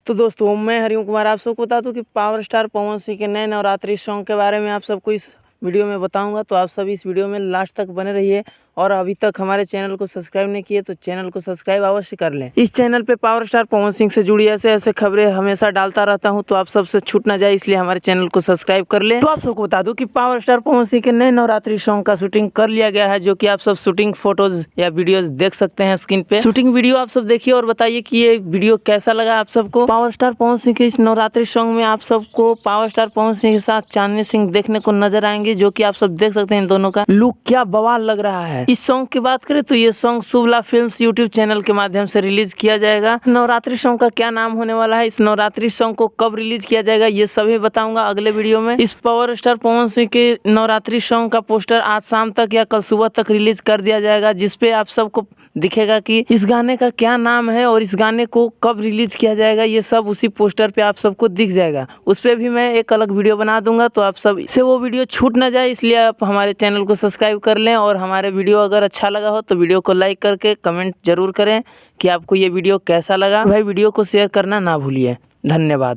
तो दोस्तों मैं हरिओम कुमार आप सबको बता दूं कि पावर स्टार पवन सिंह के नए नवरात्रि सॉन्ग के बारे में आप सबको इस वीडियो में बताऊंगा। तो आप सब इस वीडियो में लास्ट तक बने रहिए और अभी तक हमारे चैनल को सब्सक्राइब नहीं किए तो चैनल को सब्सक्राइब अवश्य कर लें। इस चैनल पे पावर स्टार पवन सिंह से जुड़ी ऐसे ऐसे खबरें हमेशा डालता रहता हूं, तो आप सबसे छूट ना जाए इसलिए हमारे चैनल को सब्सक्राइब कर लें। तो आप सबको बता दूं कि पावर स्टार पवन सिंह के नए नवरात्रि सॉन्ग का शूटिंग कर लिया गया है, जो कि आप सब शूटिंग फोटोज या वीडियोज देख सकते हैं स्क्रीन पे। शूटिंग वीडियो आप सब देखिए और बताइए कि ये वीडियो कैसा लगा आप सबको। पावर स्टार पवन सिंह के इस नवरात्रि सॉन्ग में आप सबको पावर स्टार पवन सिंह के साथ चांदनी सिंह देखने को नजर आएंगे, जो कि आप सब देख सकते हैं। इन दोनों का लुक क्या बवाल लग रहा है। इस सॉन्ग की बात करें तो ये सॉन्ग शुभला फिल्म्स यूट्यूब चैनल के माध्यम से रिलीज किया जाएगा। नवरात्रि सॉन्ग का क्या नाम होने वाला है, इस नवरात्रि सॉन्ग को कब रिलीज किया जाएगा, ये सभी बताऊंगा अगले वीडियो में। इस पावर स्टार पवन सिंह के नवरात्रि सॉन्ग का पोस्टर आज शाम तक या कल सुबह तक रिलीज कर दिया जाएगा, जिसपे आप सबको दिखेगा कि इस गाने का क्या नाम है और इस गाने को कब रिलीज किया जाएगा। ये सब उसी पोस्टर पे आप सबको दिख जाएगा। उस पर भी मैं एक अलग वीडियो बना दूंगा, तो आप सब से वो वीडियो छूट ना जाए इसलिए आप हमारे चैनल को सब्सक्राइब कर लें। और हमारे वीडियो अगर अच्छा लगा हो तो वीडियो को लाइक करके कमेंट जरूर करें कि आपको ये वीडियो कैसा लगा। भाई वीडियो को शेयर करना ना भूलिए। धन्यवाद।